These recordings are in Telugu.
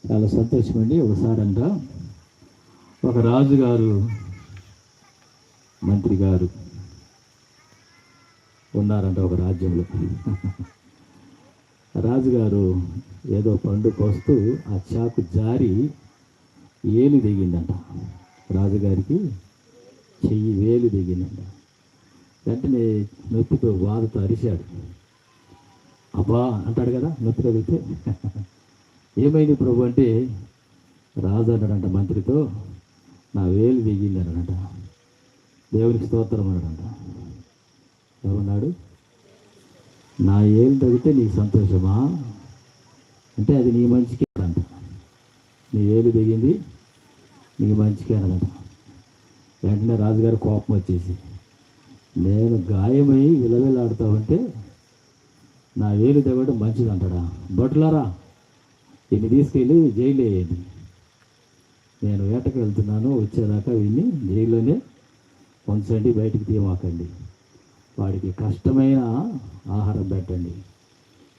చాలా సంతోషమండి. ఒకసారి అంట ఒక రాజుగారు మంత్రి గారు ఉన్నారంట ఒక రాజ్యంలో. రాజుగారు ఏదో పండు కోస్తూ ఆ చాకు జారి ఏలు దిగిందంట. రాజుగారికి చెయ్యి వేలు దిగిందంట. వెంటనే నొప్పితో బాధతో అరిశాడు. అబ్బా అంటాడు కదా, నొప్పి తగిలితే. ఏమైంది ప్రభు అంటే, రాజు అన్నాడంట మంత్రితో, నా వేలు దిగింది అన్నాడంట. దేవునికి స్తోత్రం అన్నాడంట. ఏమన్నాడు? నా ఏలు తగిలితే నీకు సంతోషమా అంటే అది నీ మంచికే అంట. నీ వేలు దిగింది నీ మంచికే అన్నాడంట. వెంటనే రాజుగారు కోపం వచ్చేసి, నేను గాయమై విలవిలాడుతూ ఉంటే నా వేలు తగ్గడం మంచిది అంటాడా? బట్లరా, దీన్ని తీసుకెళ్ళి జైలు వేయండి. నేను వేటకు వెళ్తున్నాను, వచ్చేదాకా వీడిని జైల్లోనే ఉంచండి, బయటికి తీయమాకండి. వాడికి కష్టమైన ఆహారం పెట్టండి,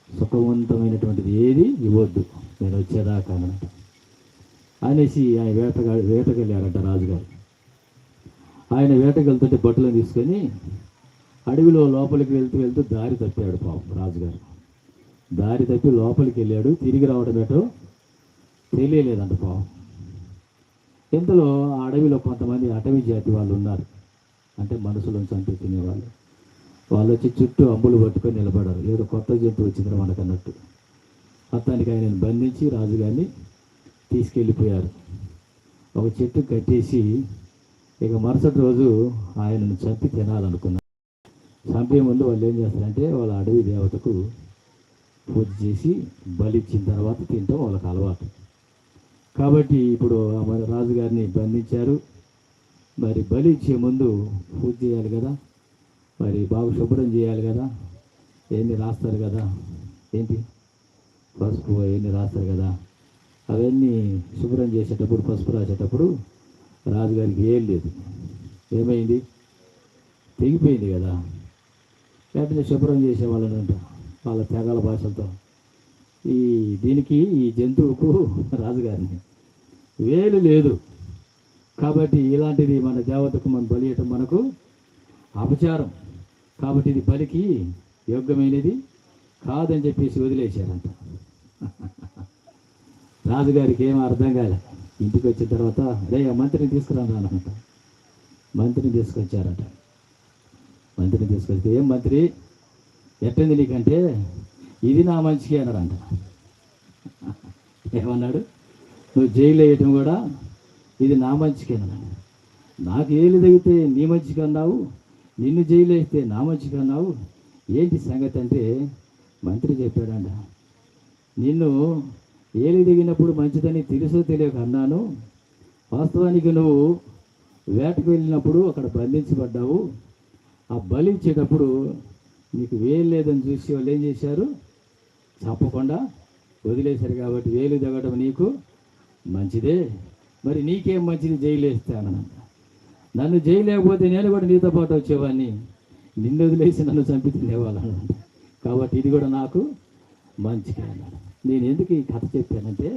సుఖవంతమైనటువంటిది ఏది ఇవ్వద్దు నేను వచ్చేదాకా అన్నమాట అనేసి ఆయన వేటకు వెళ్ళారంట రాజుగారు. ఆయన వేటకు వెళ్తుంటే బట్టలను తీసుకొని అడవిలో లోపలికి వెళ్తూ దారి తప్పాడు పాపం రాజుగారు. దారి తప్పి లోపలికి వెళ్ళాడు. తిరిగి రావడం ఏటో తెలియలేదంట పాపం. ఇంతలో ఆ అడవిలో కొంతమంది అటవీ జాతి వాళ్ళు ఉన్నారు, అంటే మనుషులను చంపి తినేవాళ్ళు. వాళ్ళు వచ్చి చుట్టూ అంబులు పట్టుకొని నిలబడారు, ఏదో కొత్త జంతువు వచ్చింది మనకు అన్నట్టు. మొత్తానికి ఆయనను బంధించి రాజుగారిని తీసుకెళ్ళిపోయారు. ఒక చెట్టు కట్టేసి ఇక మరుసటి రోజు ఆయనను చంపి తినాలనుకున్నారు. చంపే ముందు వాళ్ళు ఏం చేస్తారంటే వాళ్ళ అడవి దేవతకు పూజ చేసి బలి ఇచ్చిన తర్వాత తింటాం వాళ్ళకి అలవాటు. కాబట్టి ఇప్పుడు రాజుగారిని బంధించారు. మరి బలి ఇచ్చే ముందు పూజ చేయాలి కదా, మరి బాగా శుభ్రం చేయాలి కదా, ఎన్ని రాస్తారు కదా, ఏంటి పసుపు ఎన్ని రాస్తారు కదా, అవన్నీ శుభ్రం చేసేటప్పుడు పసుపు రాసేటప్పుడు రాజుగారికి ఏం లేదు. ఏమైంది? తెగిపోయింది కదా. వెంటనే శుభ్రం చేసేవాళ్ళనంట వాళ్ళ తెగల భాషలతో, ఈ జంతువుకు రాజుగారిని వేలు లేదు కాబట్టి ఇలాంటిది మన దేవతకు మనం బలి ఇవ్వటం మనకు అపచారం, కాబట్టి ఇది బలికి యోగ్యమైనది కాదని చెప్పేసి వదిలేశారంట. రాజుగారికి ఏం అర్థం కాలే. ఇంటికి వచ్చిన తర్వాత రే మంత్రిని తీసుకురానంట. మంత్రిని తీసుకొచ్చారంట. మంత్రిని తీసుకొస్తే, ఏం మంత్రి ఎట్టంది నీకంటే, ఇది నా మంచికి అన్నాడంట. ఏమన్నాడు? నువ్వు జైలు వేయటం కూడా ఇది నా మంచికి అన్నాడు. నాకు ఏలు తగితే నీ మంచికి అన్నావు, నిన్ను జైలు వేస్తే నా మంచికి అన్నావు, ఏంటి సంగతి అంటే మంత్రి చెప్పాడంట, నిన్ను ఏలు దిగినప్పుడు మంచిదని తెలుసో తెలియక అన్నాను. వాస్తవానికి నువ్వు వేటకు వెళ్ళినప్పుడు అక్కడ బంధించబడ్డావు. ఆ బలి ఇచ్చేటప్పుడు నీకు వేలు లేదని చూసి వాళ్ళు ఏం చేశారు? తప్పకుండా వదిలేశారు. కాబట్టి వేలు దిగడం నీకు మంచిదే. మరి నీకేం మంచిది జైలు వేస్తానన్న. నన్ను జైలు లేకపోతే నేను కూడా నీతో పాటు వచ్చేవాడిని, నిన్ను వదిలేసి నన్ను చంపి తినేవాళ్ళను. కాబట్టి ఇది కూడా నాకు మంచిగా అన్నాడు. నేను ఎందుకు ఈ కథ చెప్పానంటే,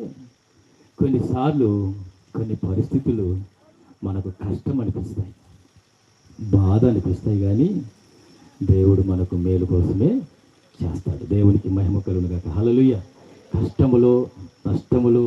కొన్నిసార్లు కొన్ని పరిస్థితులు మనకు కష్టం అనిపిస్తాయి, బాధ అనిపిస్తాయి, కానీ దేవుడు మనకు మేలు కోసమే చేస్తాడు. దేవునికి మహిమ కలుగును గాక. హల్లెలూయా. కష్టములో నష్టములో